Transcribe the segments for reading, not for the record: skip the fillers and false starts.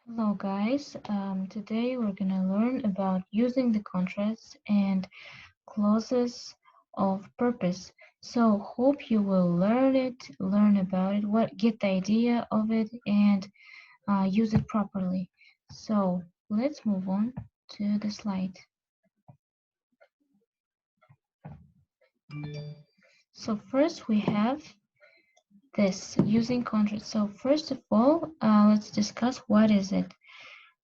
Hello guys, today we're gonna learn about using the contrasts and clauses of purpose. So hope you will learn it, learn about it, get the idea of it, and use it properly. So let's move on to the slide. So first we have this using contrast. So first of all, let's discuss what is it.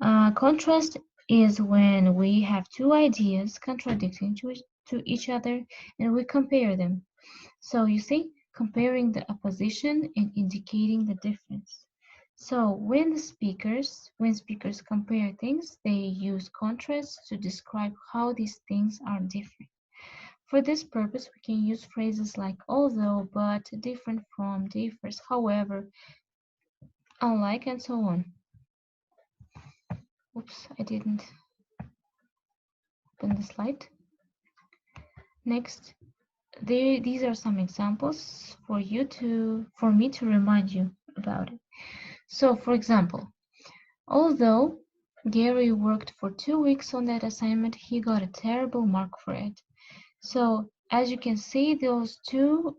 Contrast is when we have two ideas contradicting to each other and we compare them. So you see, comparing the opposition and indicating the difference. So when speakers compare things, they use contrast to describe how these things are different. For this purpose, we can use phrases like although, but, different from, differs, however, unlike, and so on. Oops, I didn't open the slide. Next, these are some examples for me to remind you about it. So, for example, although Gary worked for 2 weeks on that assignment, he got a terrible mark for it. So, as you can see, those two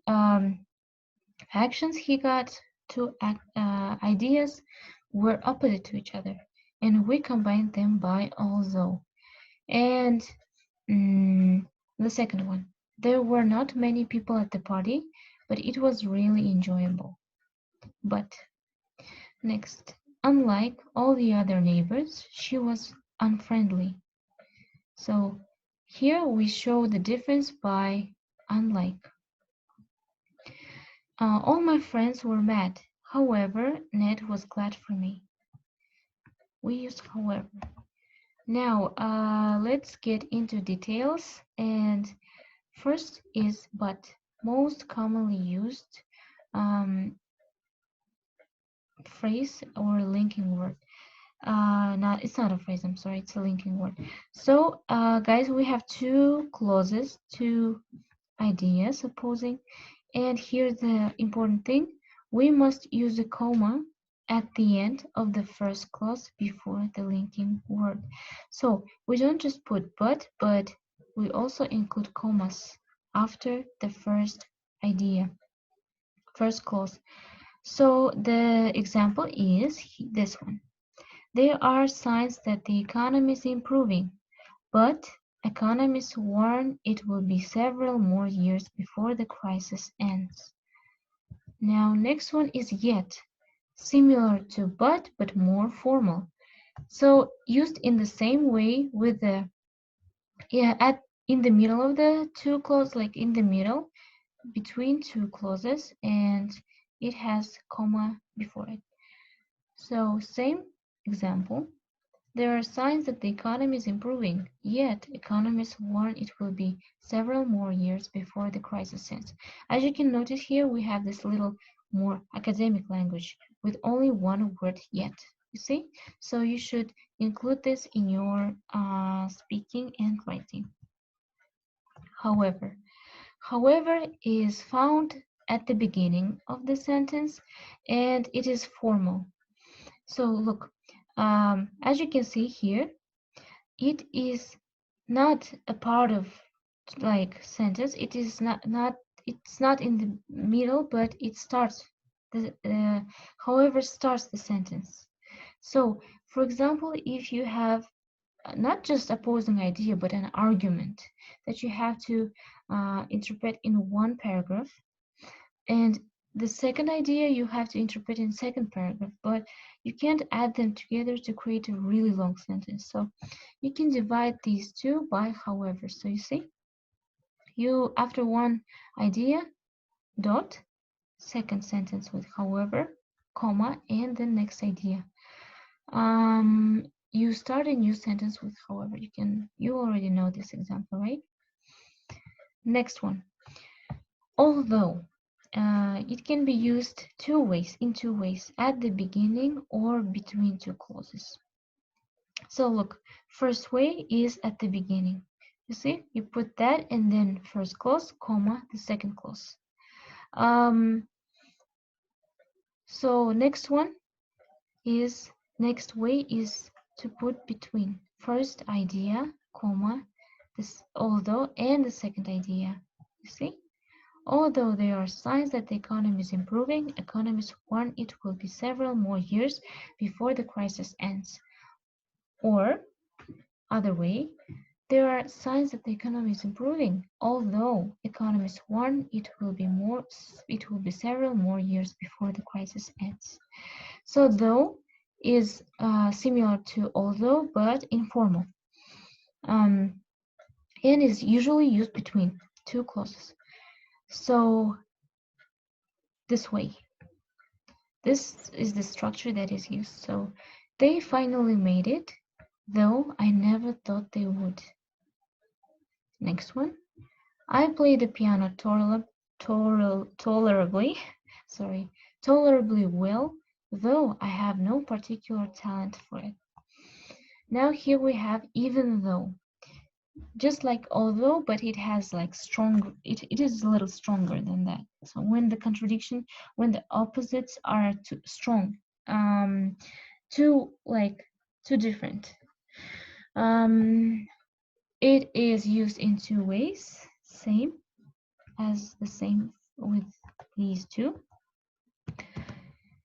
actions he got, two ideas, were opposite to each other, and we combined them by although. And the second one, there were not many people at the party, but it was really enjoyable. But next, unlike all the other neighbors, she was unfriendly. So here we show the difference by unlike. All my friends were mad. However, Ned was glad for me. We use however. Now, let's get into details. And first is but, most commonly used phrase or linking word. It's not a phrase, I'm sorry, it's a linking word. So, guys, we have two clauses, two ideas opposing, and here's the important thing. We must use a comma at the end of the first clause before the linking word. So we don't just put but we also include commas after the first idea, first clause. So the example is this one. There are signs that the economy is improving, but economists warn it will be several more years before the crisis ends. Now, next one is yet, similar to but more formal. So used in the same way with the at in the middle of the two clauses, like in the middle between two clauses, and it has comma before it. So same example. There are signs that the economy is improving, yet economists warn it will be several more years before the crisis ends. As you can notice here, we have this little more academic language with only one word yet. You see? So you should include this in your speaking and writing. However, however is found at the beginning of the sentence and it is formal. So look, as you can see here, it is not a part of like sentence. It is not it's not in the middle, but it starts the however starts the sentence. So for example, if you have not just opposing idea but an argument that you have to interpret in one paragraph, and the second idea you have to interpret in second paragraph, but you can't add them together to create a really long sentence. So you can divide these two by however. So you see, you after one idea, dot, second sentence with however, comma, and the next idea. You start a new sentence with however. You already know this example, right? Next one. Although it can be used in two ways, at the beginning or between two clauses. So look, first way is at the beginning. You see, you put that and then first clause, comma, the second clause. So next one is Next way is to put between first idea, comma, this although, and the second idea. You see? Although there are signs that the economy is improving, economists warn it will be several more years before the crisis ends. Or, other way, there are signs that the economy is improving, although economists warn it will be several more years before the crisis ends. So though is similar to although but informal, and is usually used between two clauses. So this way, this is the structure that is used. So they finally made it, though I never thought they would. Next one. I play the piano tolerably, sorry, tolerably well, though I have no particular talent for it. Now here we have even though, just like although, but it has like strong, it is a little stronger than that. So when the opposites are too strong, too different. It is used in two ways, same with these two.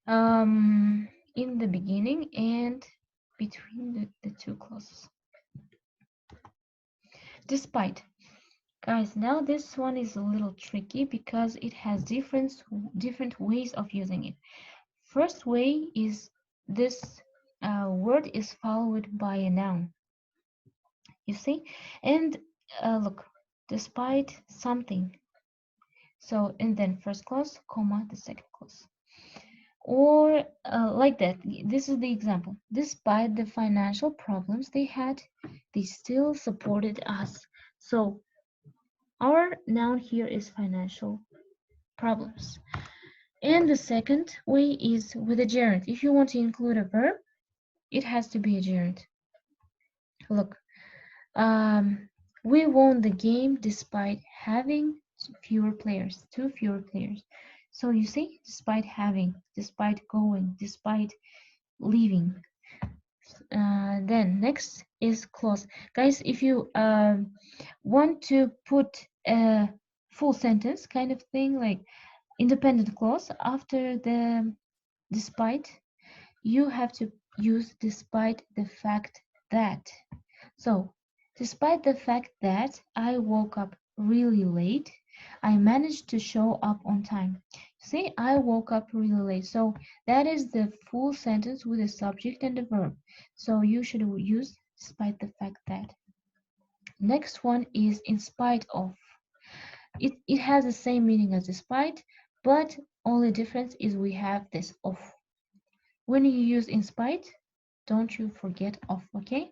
In the beginning and between the two clauses. Despite. Guys, now this one is a little tricky because it has different ways of using it. First way is this word is followed by a noun. You see? And look, despite something. So, and then first clause, comma, the second clause. Or like that. This is the example. Despite the financial problems they had, they still supported us. So our noun here is financial problems. And the second way is with a gerund. If you want to include a verb, it has to be a gerund. Look, we won the game despite having two fewer players. So you see, despite having, despite going, despite leaving. Then next is clause. Guys, if you want to put a full sentence kind of thing, like independent clause after the despite, you have to use despite the fact that. So, despite the fact that I woke up really late, I managed to show up on time. See, I woke up really late. So that is the full sentence with a subject and a verb. So you should use despite the fact that. Next one is in spite of. It has the same meaning as despite, but only difference is we have this of. When you use in spite, don't you forget of, okay?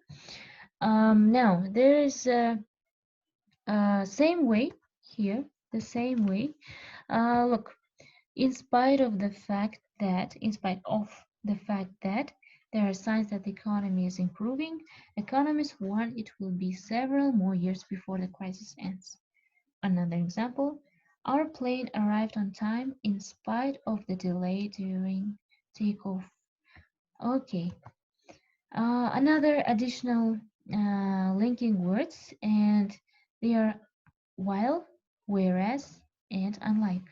Now there is same way here, the same way. Look, in spite of the fact that there are signs that the economy is improving, economists warn it will be several more years before the crisis ends. Another example, our plane arrived on time in spite of the delay during takeoff. Okay, another additional linking words, and they are while, whereas, and unlike.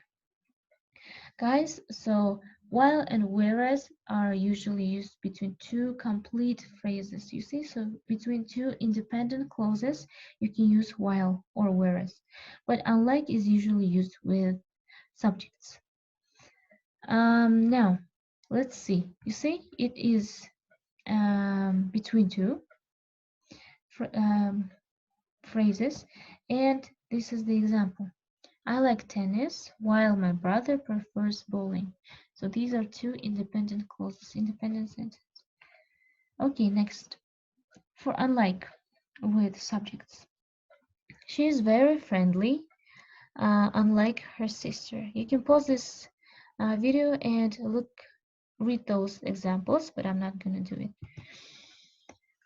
Guys, so while and whereas are usually used between two complete phrases. You see, so between two independent clauses, you can use while or whereas. But unlike is usually used with subjects. Now, let's see. You see, it is between two phrases, and this is the example. I like tennis while my brother prefers bowling. So these are two independent clauses, independent sentences. Okay, next. For unlike with subjects. She is very friendly, unlike her sister. You can pause this video and read those examples, but I'm not going to do it.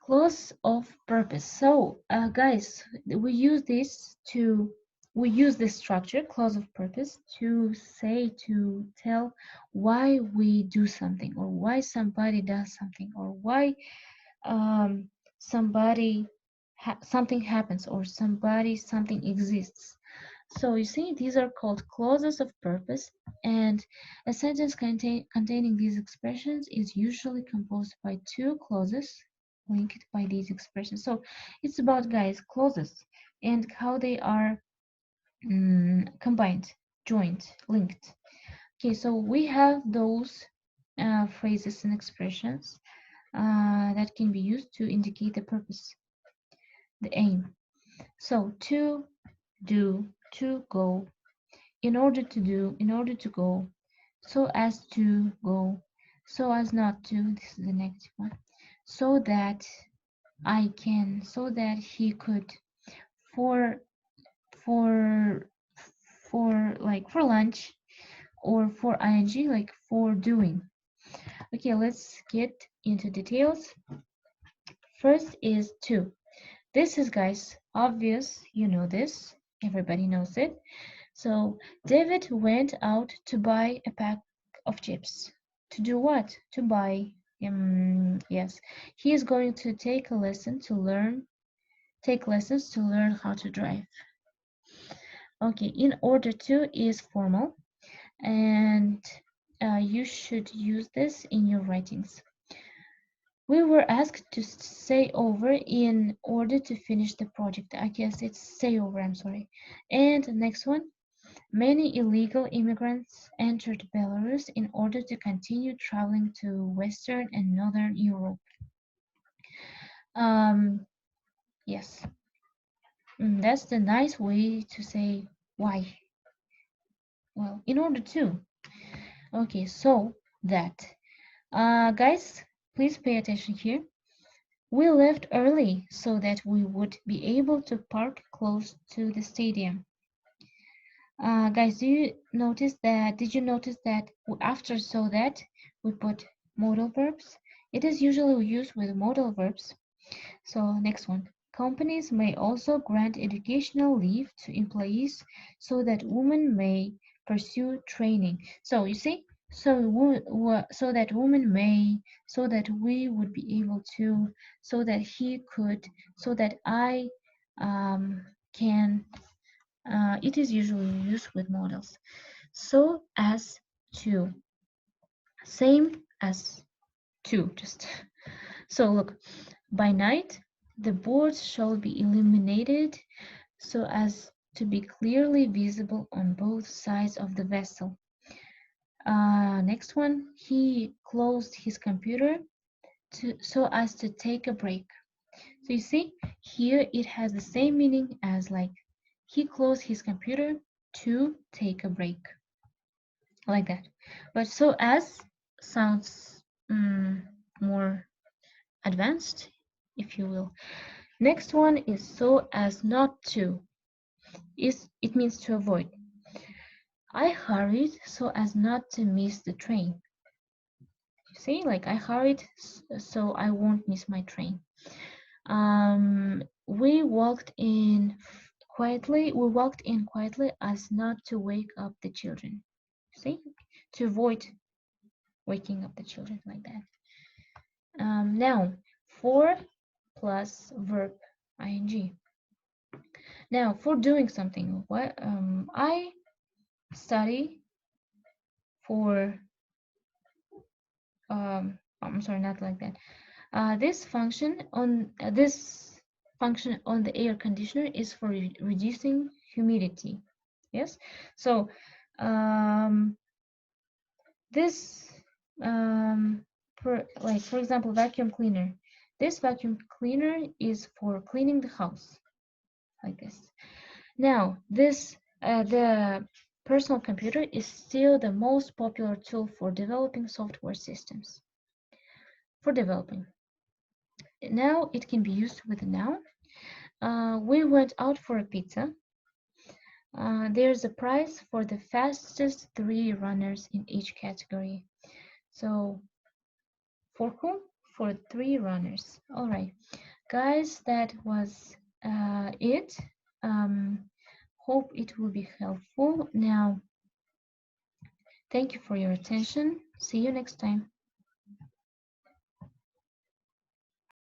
Clause of purpose. So, guys, we use this to we use this structure, clause of purpose, to tell why we do something, or why somebody does something, or why um, something happens, or something exists. So you see, these are called clauses of purpose, and a sentence containing these expressions is usually composed by two clauses linked by these expressions. So it's about, guys, clauses and how they are combined, joined, linked. Okay, so we have those phrases and expressions that can be used to indicate the purpose, the aim. So to do, to go, in order to do, in order to go, so as to go, so as not to, this is the negative one, so that I can, so that he could, for for for lunch, or for ing, like for doing. Okay, let's get into details. First is to. This is, guys, obvious. You know this. Everybody knows it. So David went out to buy a pack of chips. To do what? To buy. Yes, he is going to take lessons to learn how to drive. Okay, in order to is formal, and you should use this in your writings. We were asked to stay over in order to finish the project. I guess it's stay over, I'm sorry. And next one, many illegal immigrants entered Belarus in order to continue traveling to Western and Northern Europe. Yes, that's the nice way to say why. Well, in order to. Okay, so that. Guys, please pay attention here. We left early so that we would be able to park close to the stadium. Guys, did you notice that after so that we put modal verbs? It is usually used with modal verbs. So next one. Companies may also grant educational leave to employees so that women may pursue training. So you see, so that women may, so that we would be able to, so that he could, so that I can. It is usually used with modals. So as to, same as to, just. So look, by night, the boards shall be illuminated so as to be clearly visible on both sides of the vessel. Next one, he closed his computer so as to take a break. So you see, here it has the same meaning as like he closed his computer to take a break, like that. But so as sounds more advanced, if you will. Next one is so as not to. It means to avoid. I hurried so as not to miss the train. You see, like I hurried so I won't miss my train. We walked in quietly. We walked in quietly as not to wake up the children. See, to avoid waking up the children, like that. Now, for plus verb ing. Now, for doing something, what I study for. I'm sorry, not like that. This function on the air conditioner is for reducing humidity. Yes. So this for example, vacuum cleaner. This vacuum cleaner is for cleaning the house, like this. Now, the personal computer is still the most popular tool for developing software systems. For developing. Now it can be used with a noun. We went out for a pizza. There's a prize for the fastest 3 runners in each category. So, for whom? For 3 runners. All right, guys, that was it. Hope it will be helpful. Now, thank you for your attention. See you next time.